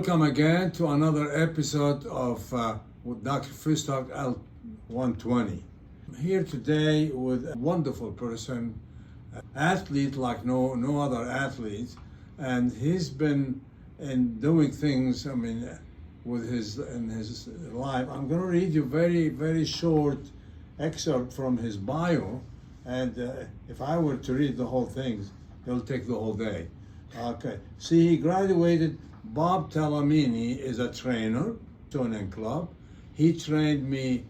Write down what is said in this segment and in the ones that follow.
Welcome again to another episode of with Dr. Fustok LT120. Here today with a wonderful person, athlete like no other athlete, and he's been doing things. With his life. I'm going to read you very short excerpt from his bio, and if I were to read the whole thing, it'll take the whole day. Okay. See, he graduated. Bob Talamini is a trainer, tuning club. He trained me,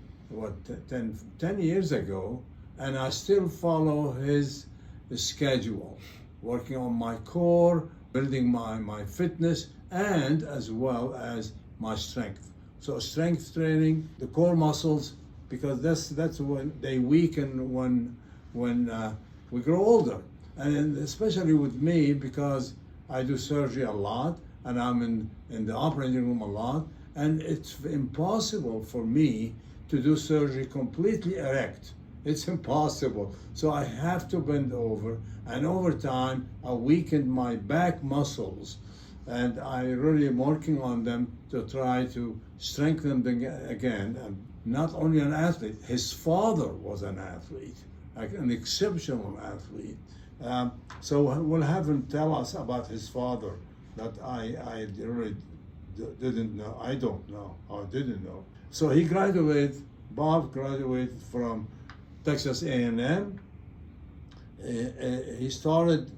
10 years ago, and I still follow his schedule, working on my core, building my fitness, and as well as my strength. So strength training, the core muscles, because that's when they weaken when we grow older. And especially with me, because I do surgery a lot, and I'm in the operating room a lot, and it's impossible for me to do surgery completely erect. It's impossible. So I have to bend over, and over time, I weakened my back muscles, and I really am working on them to try to strengthen them again. And not only an athlete, his father was an athlete, like an exceptional athlete. So we'll have him tell us about his father that I really didn't know. I don't know. I didn't know. So Bob graduated from Texas A&M. He started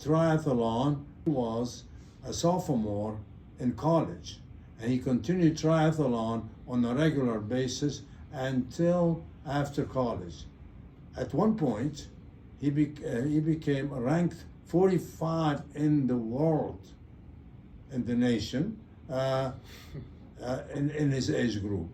triathlon. He was a sophomore in college, and he continued triathlon on a regular basis until after college. At one point, he became ranked 45 in the world, in the nation, in his age group.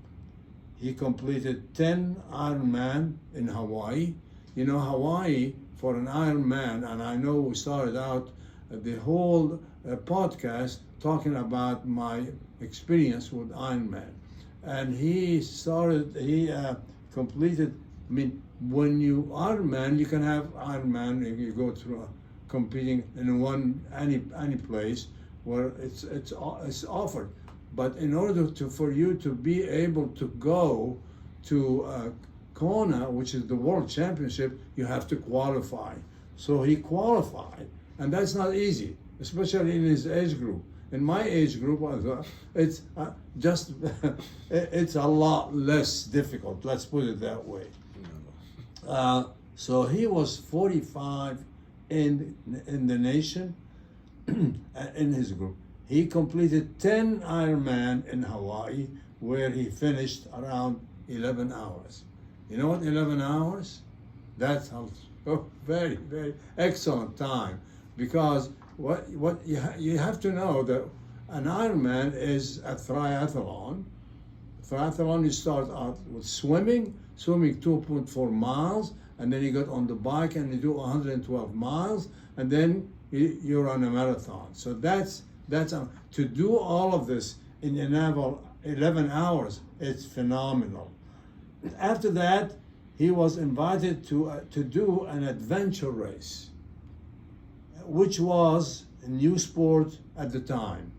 He completed 10 Ironman in Hawaii. You know, Hawaii, for an Ironman, and I know we started out the whole podcast talking about my experience with Ironman. And he completed, when you Ironman, you can have Ironman if you go through competing in any place where it's offered. But in order for you to be able to go to Kona, which is the World Championship, you have to qualify. So he qualified, and that's not easy, especially in his age group. In my age group, it's it's a lot less difficult. Let's put it that way. So he was 45 in the nation, in his group. He completed 10 Ironman in Hawaii, where he finished around 11 hours. You know what 11 hours? That's a very excellent time, because what you have to know that an Ironman is a triathlon. Triathlon, you start out with swimming 2.4 miles, and then you get on the bike and you do 112 miles, and then you run a marathon. So that's to do all of this in 11 hours. It's phenomenal. After that, he was invited to do an adventure race, which was a new sport at the time.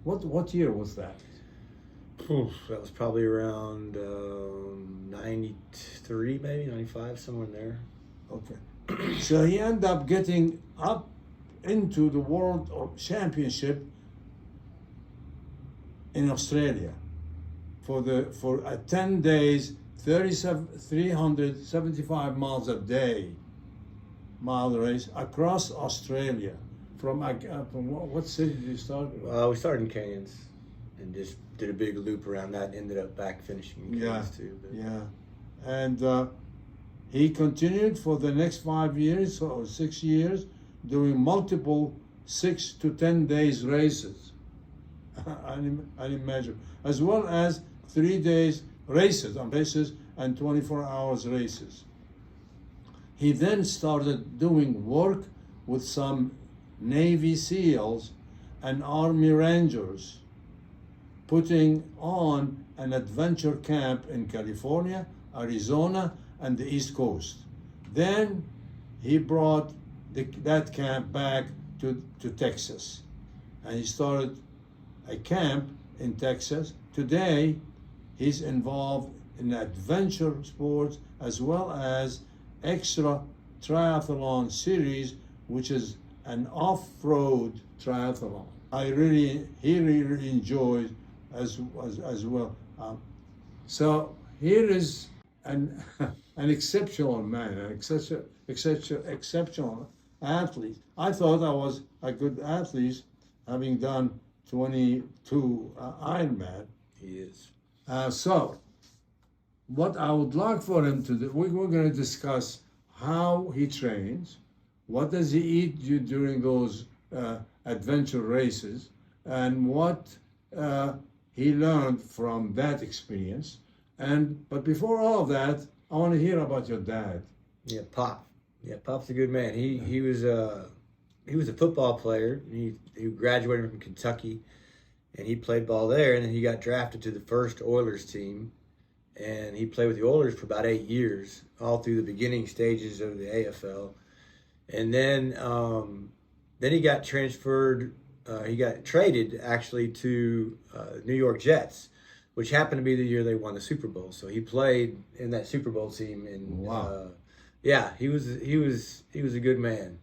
What year was that? That was probably around 93, maybe 95, somewhere in there. Okay. So he ended up getting up into the World Championship in Australia for 10 days, 375 miles a day, mile race across Australia. From what city did you start? We started in Cairns and just did a big loop around that and ended up back finishing in Cairns too. But. Yeah. And he continued for the next 5 years or 6 years, doing multiple 6 to 10 days races. I didn't measure, as well as 3 days races and 24 hours races. He then started doing work with some Navy SEALs and Army Rangers, putting on an adventure camp in California, Arizona, and the East Coast. Then he brought that camp back to Texas, and he started a camp in Texas. Today, he's involved in adventure sports as well as extra triathlon series, which is an off-road triathlon. He really enjoys as well. So here is an an exceptional man, an exceptional athlete. I thought I was a good athlete, having done 22 Ironman. He is. So, what I would like for him to do, we're going to discuss how he trains, what does he eat during those adventure races, and what he learned from that experience. But before all of that, I want to hear about your dad. Yeah, Pop. Yeah, Pop's a good man. He was a football player. He graduated from Kentucky, and he played ball there. And then he got drafted to the first Oilers team, and he played with the Oilers for about 8 years, all through the beginning stages of the AFL. And then he got transferred. He got traded actually to New York Jets, which happened to be the year they won the Super Bowl. So he played in that Super Bowl team. And wow. Yeah, he was a good man.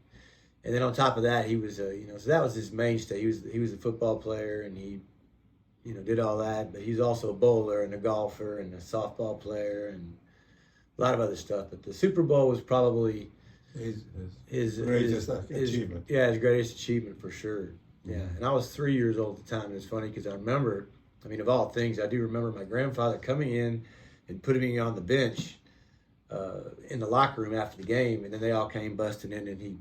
And then on top of that, he was so that was his mainstay. He was a football player, and he did all that. But he's also a bowler and a golfer and a softball player and a lot of other stuff. But the Super Bowl was probably his greatest achievement. His greatest achievement for sure. Yeah, and I was 3 years old at the time. And it's funny because I remember, of all things, I do remember my grandfather coming in and putting me on the bench in the locker room after the game, and then they all came busting in, and he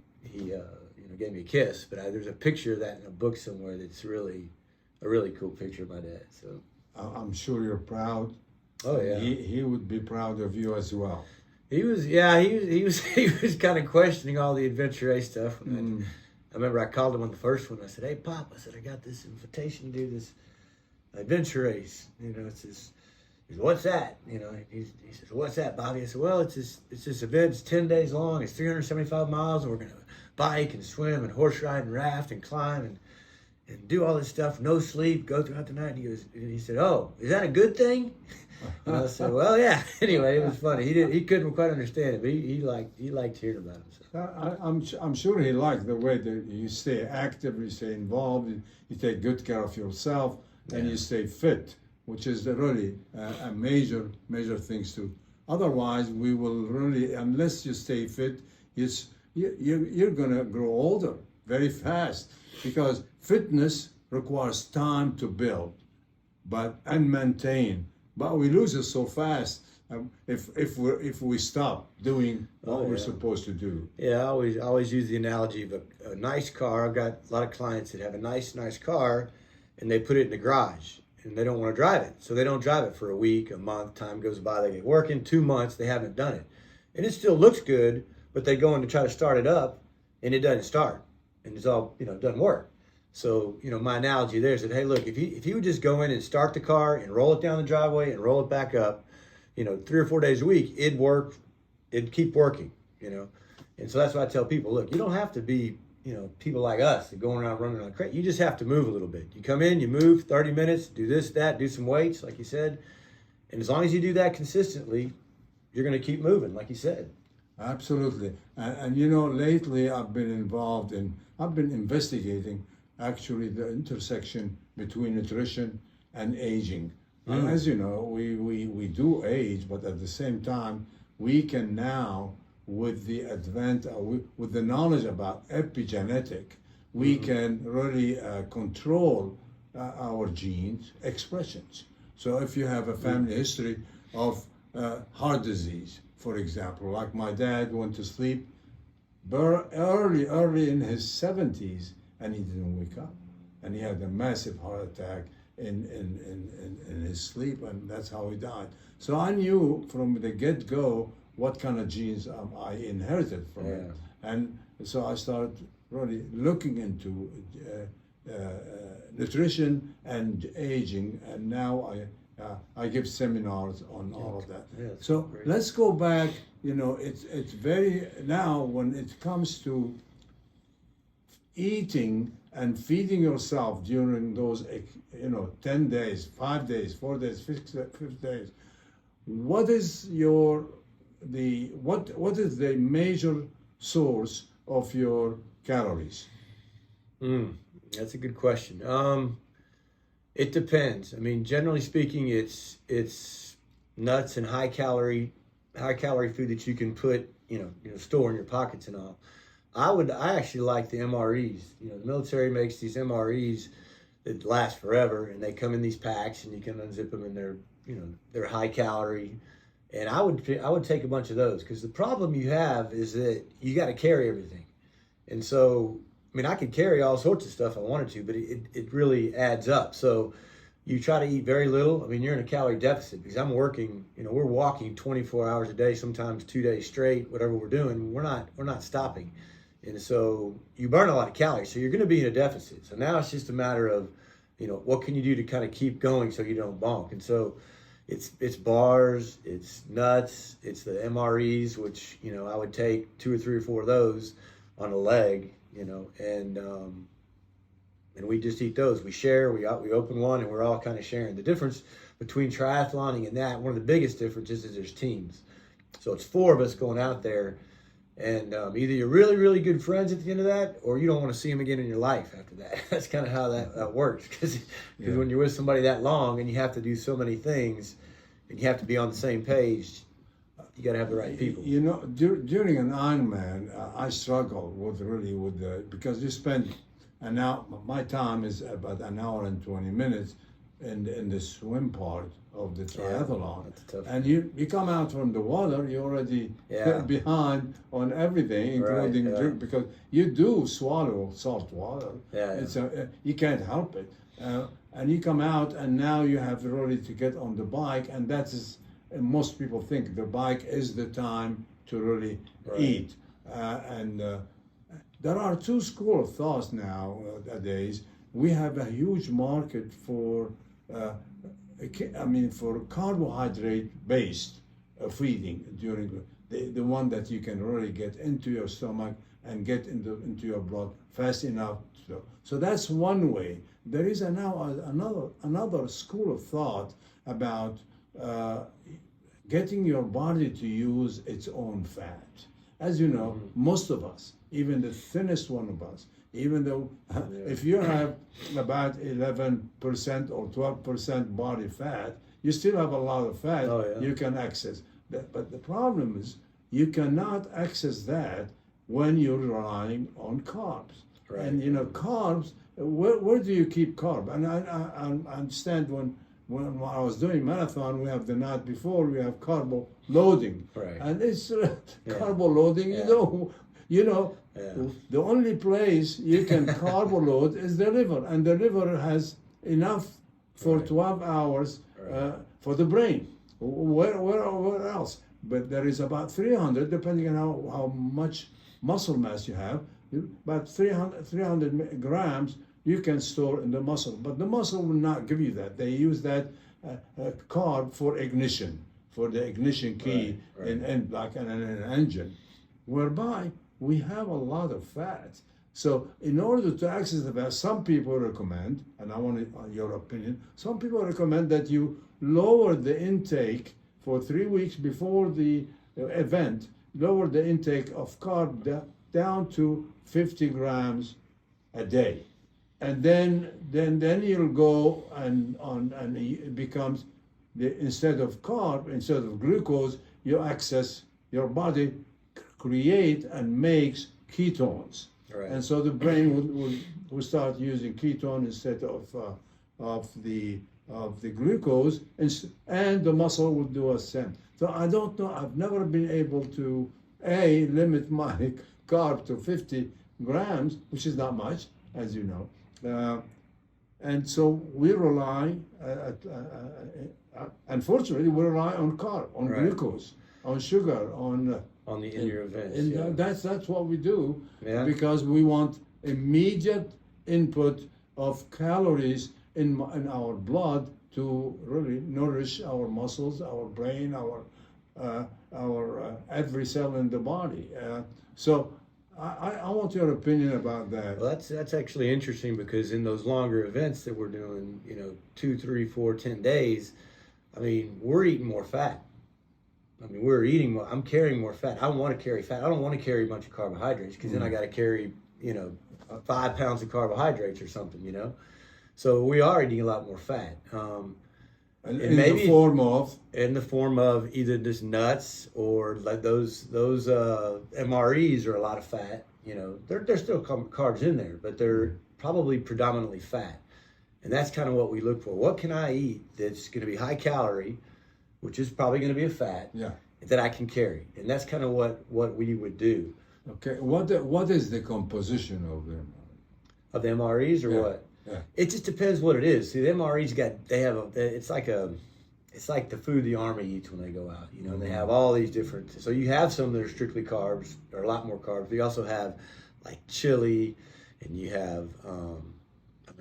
gave me a kiss. But there's a picture of that in a book somewhere that's really a really cool picture of my dad. So I'm sure you're proud. Oh yeah, he would be proud of you as well. He was kind of questioning all the adventure race stuff. I remember I called him on the first one. I said, "Hey, Pop," I said, "I got this invitation to do this adventure race. It's this." He said, "What's that?" He says, "What's that, Bobby?" I said, "Well, it's this event. It's 10 days long. It's 375 miles, and we're gonna bike and swim and horse ride and raft and climb and do all this stuff. No sleep. Go throughout the night." And he said, "Oh, is that a good thing?" And I said, "Well, yeah." Anyway, it was funny. He couldn't quite understand it, but he liked hearing about it. So. I'm sure he liked the way that you stay active, you stay involved, you take good care of yourself, and you stay fit, which is really a major things too. Otherwise, we will really, unless you stay fit, you're gonna grow older very fast, because fitness requires time to build, and maintain. But we lose it so fast if we stop doing what we're supposed to do. Yeah, I always use the analogy of a nice car. I've got a lot of clients that have a nice car, and they put it in the garage, and they don't want to drive it. So they don't drive it for a week, a month, time goes by, they get working, 2 months, they haven't done it. And it still looks good, but they go in to try to start it up, and it doesn't start. And it's all, it doesn't work. So, my analogy there is that, hey, look, if you would just go in and start the car and roll it down the driveway and roll it back up, 3 or 4 days a week, it'd work, it'd keep working, And so that's why I tell people, look, you don't have to be, people like us that going around running on crate. You just have to move a little bit. You come in, you move 30 minutes, do this, that, do some weights, like you said. And as long as you do that consistently, you're going to keep moving, like you said. Absolutely. And lately I've been investigating actually the intersection between nutrition and aging. And as you know, we do age, but at the same time, we can now, with the advent, with the knowledge about epigenetic, we can really control our genes expressions. So if you have a family history of heart disease, for example, like my dad went to sleep early in his 70s, and he didn't wake up, and he had a massive heart attack in his sleep, and that's how he died. So I knew from the get-go what kind of genes I inherited from him, and so I started really looking into nutrition and aging, and now I give seminars on all of that. So great. Let's go back. It's very, now when it comes to eating and feeding yourself during those 10 days, 5 days, 4 days, 5 days, what is what is the major source of your calories? That's a good question. It depends. I mean, generally speaking, it's nuts and high calorie food that you can put, store in your pockets and all. I actually like the MREs. The military makes these MREs that last forever, and they come in these packs, and you can unzip them, and they're high calorie. And I would take a bunch of those, because the problem you have is that you got to carry everything. And so, I mean, I could carry all sorts of stuff I wanted to, but it really adds up. So you try to eat very little. I mean, you're in a calorie deficit, because I'm working, we're walking 24 hours a day, sometimes 2 days straight, whatever we're doing, we're not stopping. And so you burn a lot of calories, so you're going to be in a deficit. So now it's just a matter of, what can you do to kind of keep going so you don't bonk? And so it's bars, it's nuts, it's the MREs, which, I would take 2 or 3 or 4 of those on a leg, and we just eat those. We share, we open one, and we're all kind of sharing. The difference between triathloning and that, one of the biggest differences is there's teams. So it's 4 of us going out there, and either you're really, really good friends at the end of that, or you don't want to see them again in your life after that. That's kind of how that works, because when you're with somebody that long and you have to do so many things and you have to be on the same page, you got to have the right people. During an Ironman, I struggle because you spend an hour. My time is about an hour and 20 minutes in the swim part of the triathlon, and you come out from the water, you're already behind on everything, including drink, because you do swallow salt water. You can't help it, and you come out, and now you have really to get on the bike, and that is. And most people think the bike is the time to really eat. There are 2 schools of thoughts nowadays. We have a huge market for carbohydrate-based feeding during the one that you can really get into your stomach and get into your blood fast enough. So that's one way. There is now another school of thought about getting your body to use its own fat. As you know, most of us, even the thinnest one of us, even though if you have about 11% or 12% body fat, you still have a lot of fat you can access. But the problem is you cannot access that when you're relying on carbs. And carbs, where do you keep carb? And I understand when I was doing marathon, we have the night before, we have carbo loading. And it's carbo loading, the only place you can carbo load is the liver, and the liver has enough for 12 hours for the brain. Where else? But there is about 300, depending on how much muscle mass you have, about 300 grams you can store in the muscle, but the muscle will not give you that. They use that carb for ignition, for the ignition key like in an engine, whereby we have a lot of fat. So in order to access the fat, some people recommend, and I want your opinion, some people recommend that you lower the intake for 3 weeks before the event, lower the intake of carb down to 50 grams a day. And then you'll go and it becomes instead of glucose, your body create and makes ketones. And so the brain will start using ketone instead of the glucose, and the muscle will do the same. So I don't know. I've never been able to limit my carb to 50 grams, which is not much, as you know. And so we rely, unfortunately, we rely on carb, on glucose, on sugar, in your events. And that's what we do, because we want immediate input of calories in our blood to really nourish our muscles, our brain, our every cell in the body. So I want your opinion about that. Well, that's actually interesting because in those longer events that we're doing, 2, 3, 4, 10 days, I mean, we're eating more fat. I mean, we're eating more. I'm carrying more fat. I want to carry fat. I don't want to carry a bunch of carbohydrates because then I got to carry, 5 pounds of carbohydrates or something. So we are eating a lot more fat. And in maybe the form of? In the form of either just nuts or like those MREs are a lot of fat. There's still carbs in there, but they're probably predominantly fat. And that's kind of what we look for. What can I eat that's going to be high calorie, which is probably going to be a fat, that I can carry? And that's kind of what we would do. Okay. What is the composition of them? Of the MREs or what? Yeah. It just depends what it is. See, the MREs it's like the food the Army eats when they go out, and they have all these different, so you have some that are strictly carbs, or a lot more carbs, but you also have like chili, and you have, I'm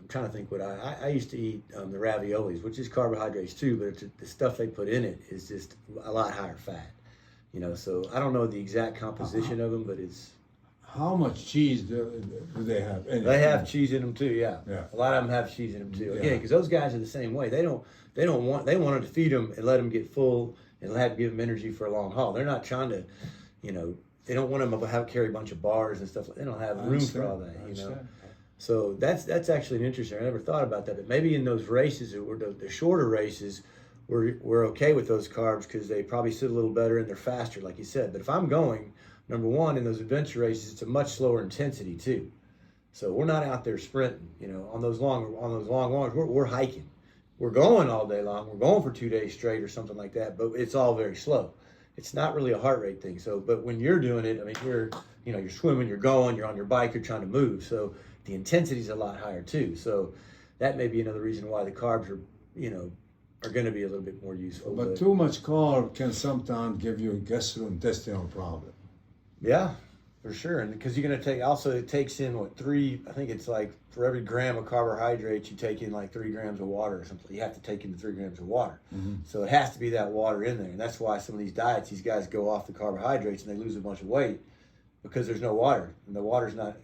trying to think what I used to eat the raviolis, which is carbohydrates too, but the stuff they put in it is just a lot higher fat, so I don't know the exact composition of them, but it's. How much cheese do they have? They have cheese in them too, yeah. A lot of them have cheese in them too. Yeah. Again, because those guys are the same way. They wanted to feed them and let them get full and give them energy for a long haul. They're not trying to, they don't want them to carry a bunch of bars and stuff. They don't have room for all that, So that's actually an interesting. I never thought about that, but maybe in those races, the shorter races, we're okay with those carbs because they probably sit a little better and they're faster, like you said. But if I'm going, number one, in those adventure races, it's a much slower intensity too. So we're not out there sprinting, on those long ones. We're hiking. We're going all day long. We're going for 2 days straight or something like that, but it's all very slow. It's not really a heart rate thing. So, but when you're doing it, I mean, you're swimming, you're going, you're on your bike, you're trying to move. So the intensity is a lot higher too. So that may be another reason why the carbs are, are going to be a little bit more useful. But too much carb can sometimes give you a gastrointestinal problem. Yeah, for sure. And because you're going to it takes in I think it's like for every gram of carbohydrates, you take in like 3 grams of water or something. You have to take in 3 grams of water. So it has to be that water in there. And that's why some of these diets, these guys go off the carbohydrates and they lose a bunch of weight because there's no water. And the water's not,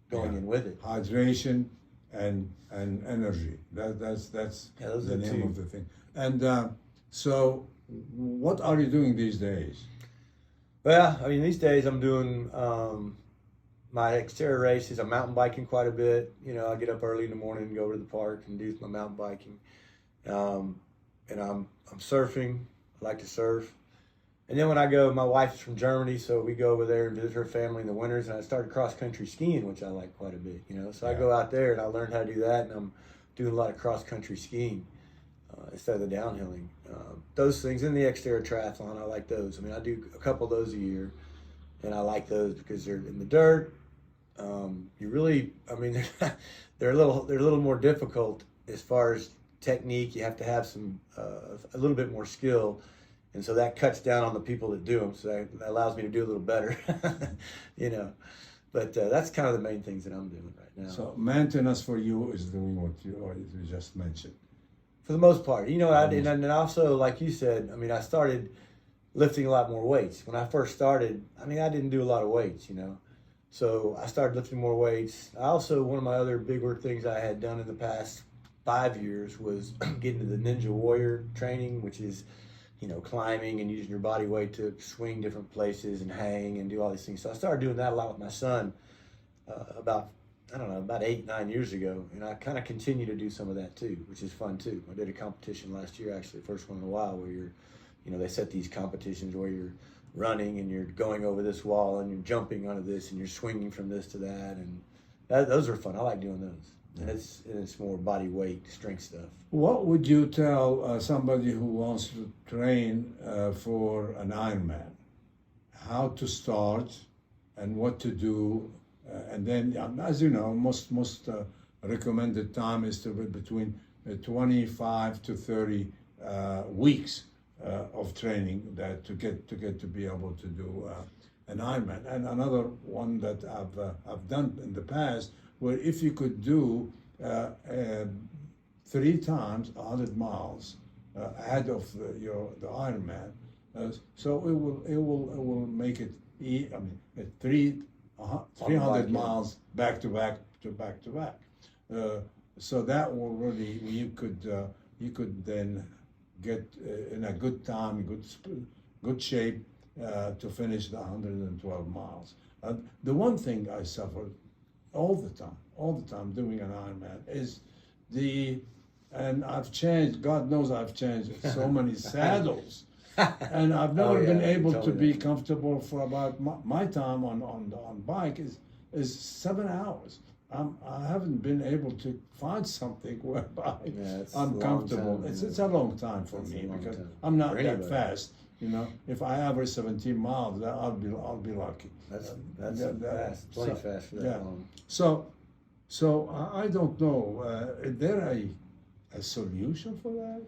going in with it. Hydration and energy. That's the name of the thing. And so what are you doing these days? Well, I mean, these days I'm doing my exterior races. I'm mountain biking quite a bit. I get up early in the morning and go over to the park and do my mountain biking. And I'm surfing. I like to surf. And then when I go, my wife is from Germany, so we go over there and visit her family in the winters. And I started cross-country skiing, which I like quite a bit. So I go out there and I learned how to do that, and I'm doing a lot of cross-country skiing instead of the downhilling. Those things in the exterior triathlon, I like those. I mean, I do a couple of those a year, and I like those because they're in the dirt. They're a little more difficult as far as technique. You have to have a little bit more skill, and so that cuts down on the people that do them. So that allows me to do a little better, But that's kind of the main things that I'm doing right now. So maintenance for you is doing what you just mentioned. For the most part, and also, like you said, I mean, I started lifting a lot more weights. When I first started, I mean, I didn't do a lot of weights, So I started lifting more weights. One of my other bigger things I had done in the past 5 years was getting to the Ninja Warrior training, which is, climbing and using your body weight to swing different places and hang and do all these things. So I started doing that a lot with my son about 8, 9 years ago, and I kind of continue to do some of that too, which is fun too. I did a competition last year, actually, first one in a while, where they set these competitions where you're running and you're going over this wall and you're jumping onto this and you're swinging from this to that, and those are fun. I like doing those, and it's more body weight, strength stuff. What would you tell somebody who wants to train for an Ironman? How to start and what to do? And then, as you know, most recommended time is to be between 25 to 30 weeks of training that to get to be able to do an Ironman. And another one that I've done in the past, where if you could do 3 times 100 miles ahead of the Ironman, so it will make it. 3 300 miles back to back to back to back. So that will really, you could then get in a good time, good shape to finish the 112 miles. The one thing I suffered all the time doing an Ironman is and I've changed, God knows I've changed so many saddles. And I've never been able to be comfortable for about my time on bike is 7 hours. I haven't been able to find something whereby I'm comfortable. It's a long time for me because I'm not that fast. You know, if I average 17 miles, I'll be lucky. That's fast, plenty fast for that long. So I don't know. Is there a solution for that?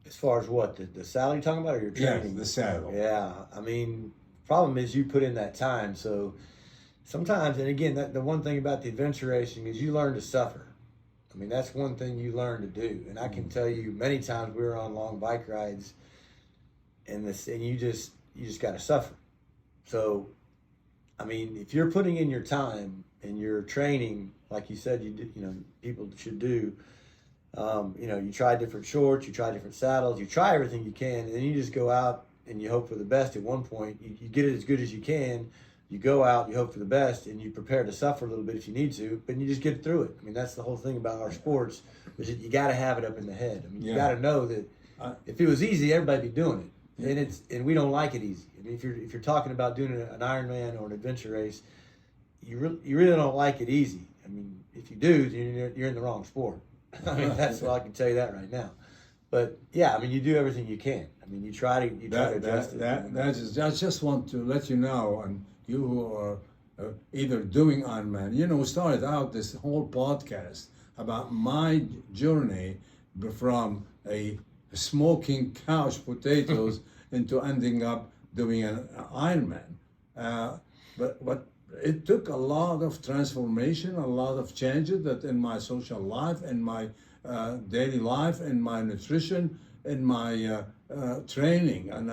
As far as what, the saddle you're talking about, or your training? Yeah, the saddle. Yeah, I mean, problem is you put in that time, so sometimes, and again, the one thing about the adventure racing is you learn to suffer. I mean, that's one thing you learn to do, and I can tell you many times we were on long bike rides, and you just got to suffer. So, I mean, if you're putting in your time and you're training, like you said, people should do. You try different shorts, you try different saddles, you try everything you can, and then you just go out and you hope for the best. At one point, you get it as good as you can. You go out, you hope for the best, and you prepare to suffer a little bit if you need to, but you just get through it. I mean, that's the whole thing about our sports, is that you got to have it up in the head. I mean, you got to know that if it was easy, everybody'd be doing it, and we don't like it easy. I mean, if you're talking about doing an Ironman or an adventure race, you really don't like it easy. I mean, if you do, you're in the wrong sport. I mean, that's all I can tell you that right now. But yeah, I mean, you do everything you can. I mean, you try to adjust it. I just want to let you know, and you who are either doing Ironman, we started out this whole podcast about my journey from a smoking couch potatoes into ending up doing an Ironman. But it took a lot of transformation, a lot of changes that in my social life, in my daily life, in my nutrition, in my training, and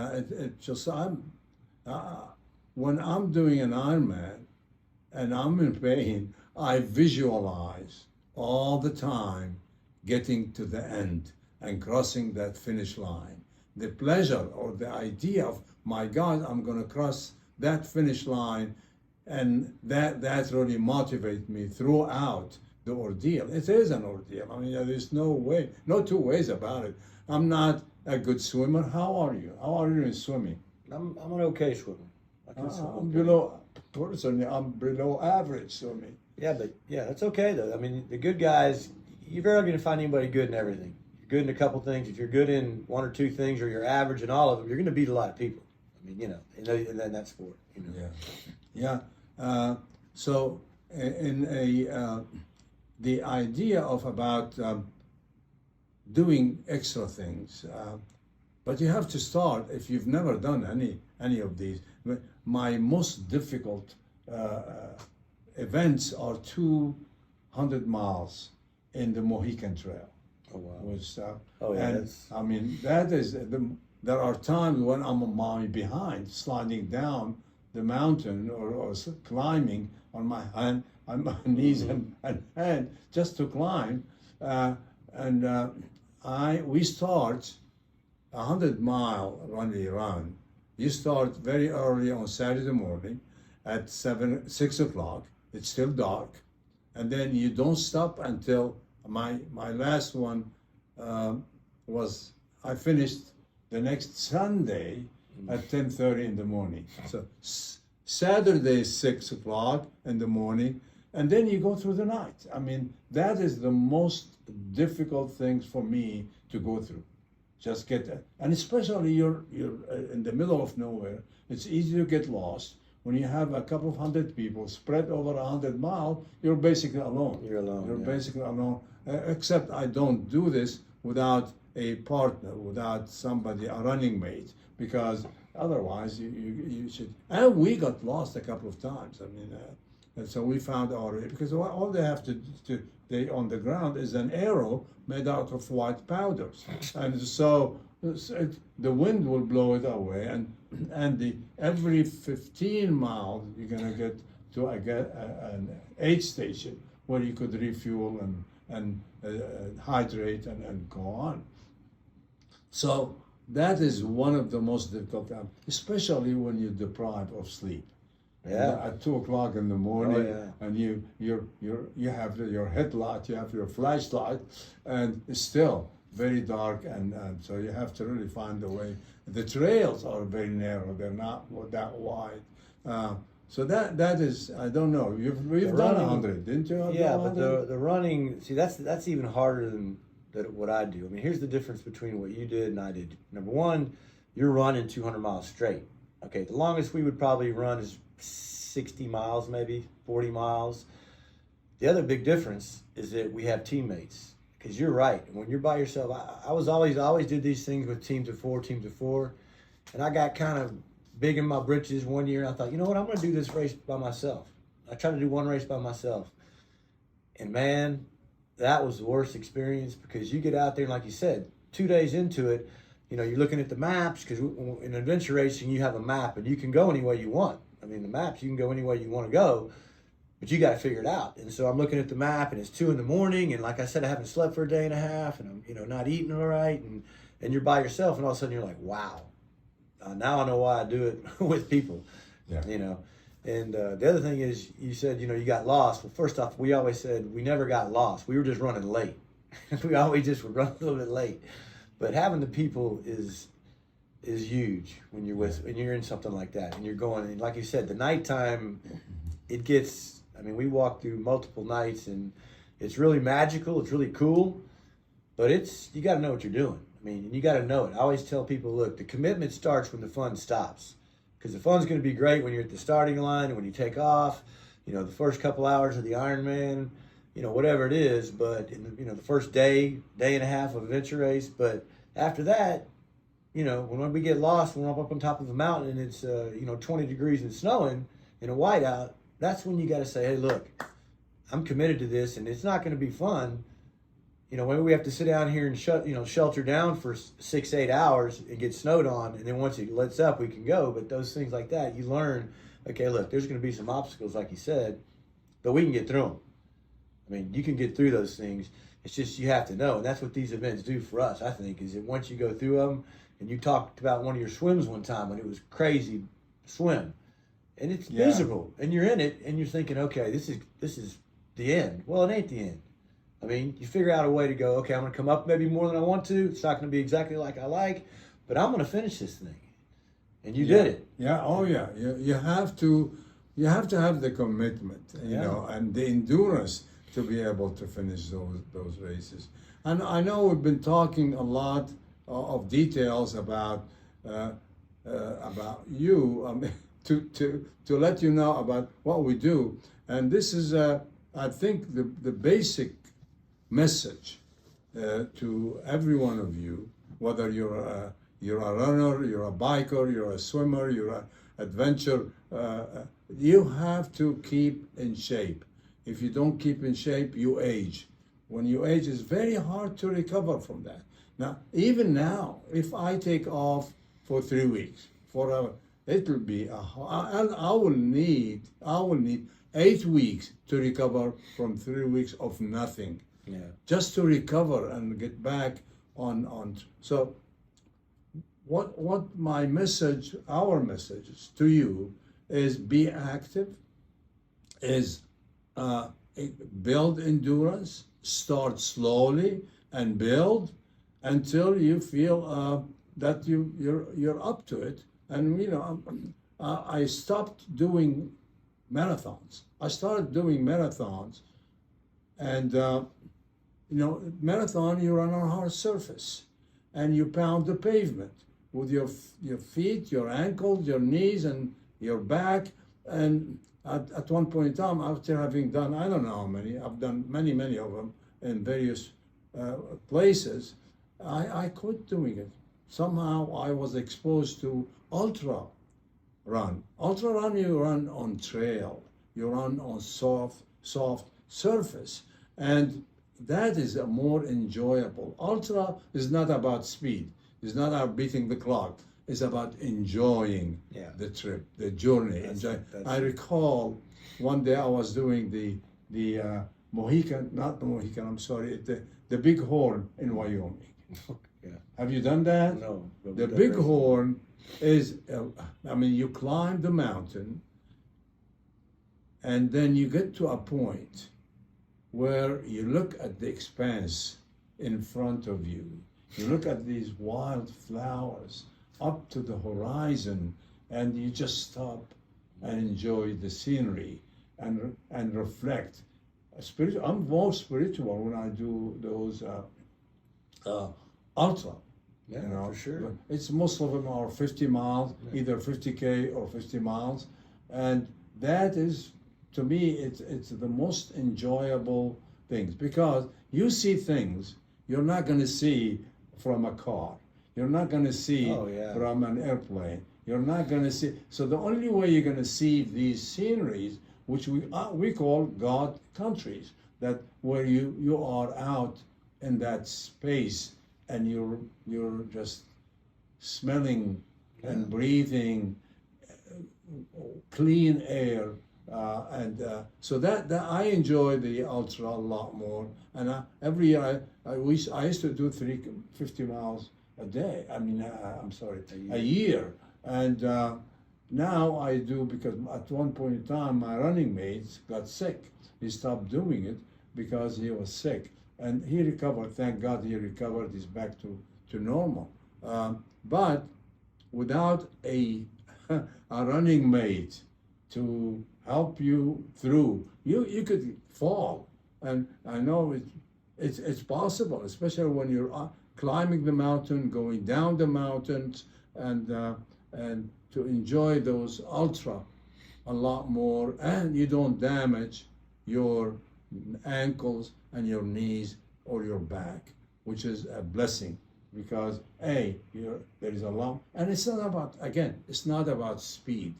when I'm doing an Ironman and I'm in pain, I visualize all the time getting to the end and crossing that finish line. The pleasure or the idea of, my God, I'm going to cross that finish line. And that really motivates me throughout the ordeal. It is an ordeal. I mean, there's no two ways about it. I'm not a good swimmer. How are you? How are you in swimming? I'm an okay swimmer. I'm below average swimming. Yeah, that's okay though. I mean, the good guys, you're rarely going to find anybody good in everything. You're good in a couple things. If you're good in one or two things, or you're average in all of them, you're going to beat a lot of people. I mean, in that sport. Yeah. So the idea of about doing extra things, but you have to start if you've never done any of these. My most difficult events are 200 miles in the Mohican Trail. Oh wow! Which, and I mean, that is there are times when I'm on my behind, sliding down the mountain or climbing on my knees and hand just to climb, we start 100-mile run. You start very early on Saturday morning at 6 o'clock. It's still dark, and then you don't stop until my last one was I finished the next Sunday at 10:30 in the morning. So Saturday 6 o'clock in the morning, and then you go through the night. I mean, that is the most difficult things for me to go through. Just get that, and especially you're in the middle of nowhere. It's easy to get lost. When you have a couple of hundred people spread over 100 miles, you're basically alone. You're alone. You're basically alone. Except I don't do this without a partner, without somebody, a running mate, because otherwise you should. And we got lost a couple of times. I mean, and so we found our way, because all they have to they on the ground is an arrow made out of white powders, and so the wind will blow it away, and every 15 miles you're gonna get to an aid station where you could refuel and hydrate and go on. So that is one of the most difficult times, especially when you're deprived of sleep. Yeah. At 2 o'clock in the morning, Oh, yeah. and you have your headlight, you have your flashlight, and it's still very dark, and so you have to really find a way. The trails are very narrow; they're not that wide. So that is, I don't know. We've done 100, didn't you? Yeah, but the running, see, that's even harder than what I do. I mean, here's the difference between what you did and I did. Number one, you're running 200 miles straight. Okay, the longest we would probably run is 60 miles, maybe 40 miles. The other big difference is that we have teammates. Because you're right, when you're by yourself, I always did these things with teams of four, and I got kind of big in my britches one year, and I thought, you know what, I'm going to do this race by myself. I tried to do one race by myself, and man, that was the worst experience, because you get out there, and like you said, 2 days into it, you know, you're looking at the maps, because in adventure racing, you have a map, and you can go any way you want. I mean, the maps, you can go any way you want to go, but you got to figure it out. And so I'm looking at the map, and it's 2 a.m, and like I said, I haven't slept for a day and a half, and I'm, you know, not eating all right, and you're by yourself, and all of a sudden you're like, wow, now I know why I do it with people, you know. And the other thing is, you said, you know, you got lost. Well, first off, we always said we never got lost. We were just running late. We always just would run a little bit late. But having the people is huge when you're in something like that, and you're going, and like you said, the nighttime, it gets. I mean, we walked through multiple nights, and it's really magical. It's really cool, but you got to know what you're doing. I mean, you got to know it. I always tell people, look, the commitment starts when the fun stops, because the fun's going to be great when you're at the starting line and when you take off. You know, the first couple hours of the Ironman, you know, whatever it is. But you know, the first day and a half of adventure race. But after that, you know, when we get lost, when we're up on top of a mountain and it's 20 degrees and snowing in a whiteout. That's when you got to say, hey, look, I'm committed to this, and it's not going to be fun. You know, maybe we have to sit down here and shelter down for 6-8 hours and get snowed on, and then once it lets up, we can go. But those things like that, you learn, okay, look, there's going to be some obstacles, like you said, but we can get through them. I mean, you can get through those things. It's just you have to know, and that's what these events do for us, I think, is that once you go through them, and you talked about one of your swims one time when it was crazy swim, and it's miserable, and you're in it, and you're thinking, okay, this is the end. Well, it ain't the end. I mean, you figure out a way to go, okay, I'm going to come up maybe more than I want to. It's not going to be exactly like I like, but I'm going to finish this thing. And you did it. Yeah. Oh, yeah. You have to have the commitment, you know, and the endurance to be able to finish those races. And I know we've been talking a lot of details about you. To let you know about what we do, and this is I think the basic message to every one of you, whether you're a runner, you're a biker, you're a swimmer, you're an adventure, you have to keep in shape. If you don't keep in shape, you age. When you age, it's very hard to recover from that. Now, even now, if I take off for 3 weeks, it will be I will need 8 weeks to recover from 3 weeks of nothing. Yeah. Just to recover and get back on. So what our message to you is: be active, is build endurance, start slowly and build until you feel that you're up to it. And you know, I stopped doing marathons. I started doing marathons, and marathon, you run on a hard surface, and you pound the pavement with your feet, your ankles, your knees, and your back. And at one point in time, after having done, I don't know how many, I've done many of them in various places, I quit doing it. Somehow I was exposed to ultra run. Ultra run, you run on trail, you run on soft surface, and that is a more enjoyable. Ultra is not about speed. It's not about beating the clock. It's about enjoying the trip, the journey. I recall one day I was doing the Mohican, not the Mohican, I'm sorry, the Big Horn in Wyoming. Yeah. Have you done that? No. The Big Horn is, you climb the mountain and then you get to a point where you look at the expanse in front of you. You look at these wild flowers up to the horizon, and you just stop and enjoy the scenery and reflect. I'm more spiritual when I do those ultra. Yeah, for sure. It's most of them are 50 miles, either 50K or 50 miles, and that is, to me, it's the most enjoyable things, because you see things you're not going to see from a car. You're not going to see from an airplane. You're not going to see. So the only way you're going to see these sceneries, which we call God countries, that where you are out in that space and you're just smelling and breathing clean air, so that I enjoy the ultra a lot more. And every year I used to do 50 miles a day. A year. And now I do, because at one point in time my running mates got sick. He stopped doing it because he was sick, and he recovered. Thank God he recovered. He's back to normal. But without a running mate to help you through, you could fall. And I know it's possible, especially when you're climbing the mountain, going down the mountains, and to enjoy those ultra a lot more, and you don't damage your ankles and your knees or your back, which is a blessing, because there is a long, and it's not about speed.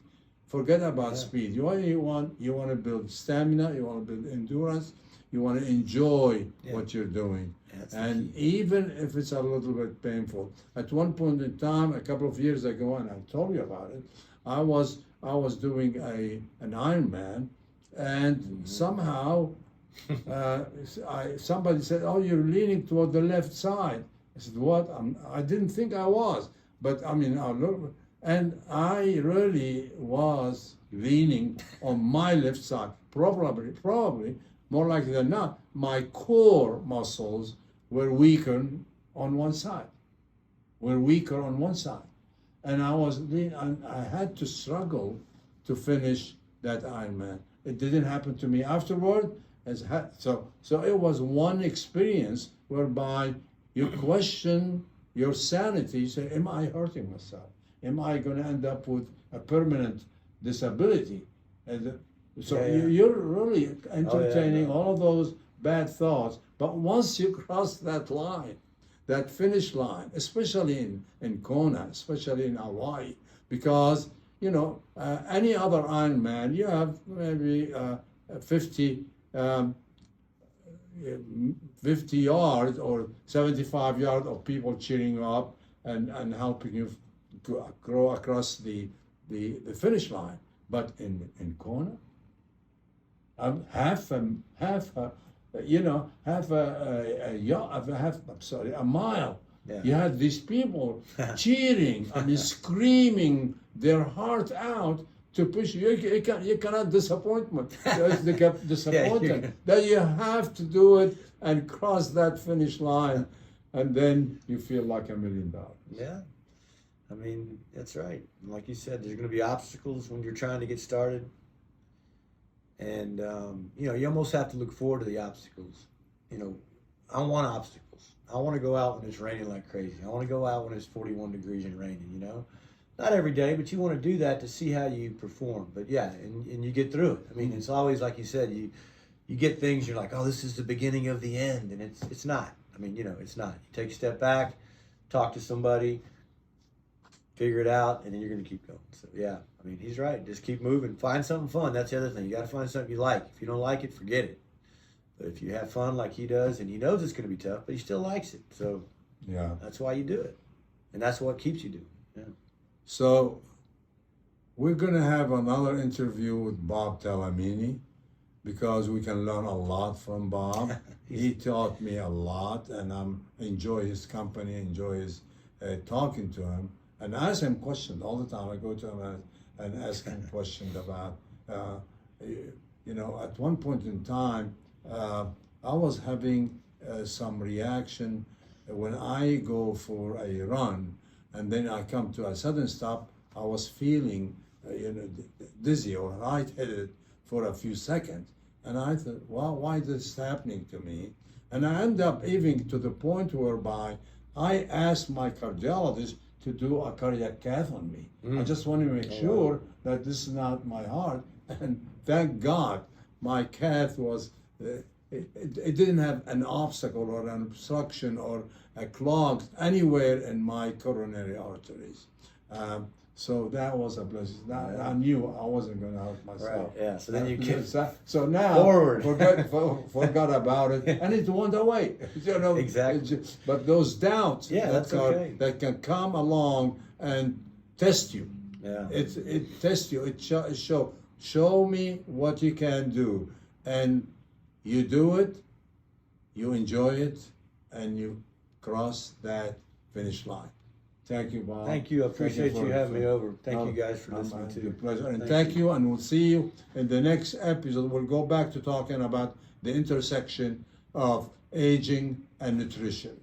Forget about speed. You want to build stamina, you want to build endurance, you want to enjoy what you're doing. And even if it's a little bit painful. At one point in time, a couple of years ago, and I told you about it, I was doing an Ironman, and somehow somebody said, "Oh, you're leaning toward the left side." I said, "What?" I didn't think I was, but I look, and I really was leaning on my left side. Probably more likely than not, my core muscles were weaker on one side. And I had to struggle to finish that Ironman. It didn't happen to me afterward. So it was one experience whereby you question your sanity. You say, am I hurting myself? Am I going to end up with a permanent disability? You're really entertaining all of those bad thoughts. But once you cross that line, that finish line, especially in Kona, especially in Hawaii, because any other Ironman, you have maybe 50 yards or 75 yards of people cheering you up and helping you grow across the finish line. But in Kona, a mile. Yeah. You had these people cheering and screaming their heart out to push you. You cannot disappoint them. It's disappointing that you have to do it and cross that finish line, and then you feel like $1 million. Yeah. That's right. Like you said, there's going to be obstacles when you're trying to get started. And, you almost have to look forward to the obstacles. I want obstacles. I want to go out when it's raining like crazy. I want to go out when it's 41 degrees and raining, Not every day, but you want to do that to see how you perform. But yeah, and you get through it. It's always, like you said, you get things, you're like, oh, this is the beginning of the end. And it's not. It's not. You take a step back, talk to somebody, figure it out, and then you're going to keep going. So yeah, he's right. Just keep moving. Find something fun. That's the other thing. You got to find something you like. If you don't like it, forget it. But if you have fun like he does, and he knows it's going to be tough, but he still likes it. So yeah, that's why you do it. And that's what keeps you doing it. Yeah. So we're gonna have another interview with Bob Talamini because we can learn a lot from Bob. He taught me a lot, and I enjoy his company, enjoy his talking to him, and ask him questions all the time. I go to him and ask him questions about, at one point in time, I was having some reaction when I go for a run, and then I come to a sudden stop. I was feeling, dizzy or lightheaded for a few seconds. And I thought, well, why is this happening to me? And I end up even to the point whereby I asked my cardiologist to do a cardiac cath on me. I just want to make sure that this is not my heart. And thank God my cath was, it didn't have an obstacle or an obstruction or a clog anywhere in my coronary arteries. So that was a blessing. I knew I wasn't going to hurt myself. Right. Yeah. So then you can. So now Forward. forgot about it, and it went away. Exactly. But those doubts that's okay. that can come along and test you. Yeah. It tests you. It show me what you can do, and you do it, you enjoy it, and you cross that finish line. Thank you, Bob. Thank you. I appreciate you having me over. Thank you guys for listening to. Pleasure. And thank you, and we'll see you in the next episode. We'll go back to talking about the intersection of aging and nutrition.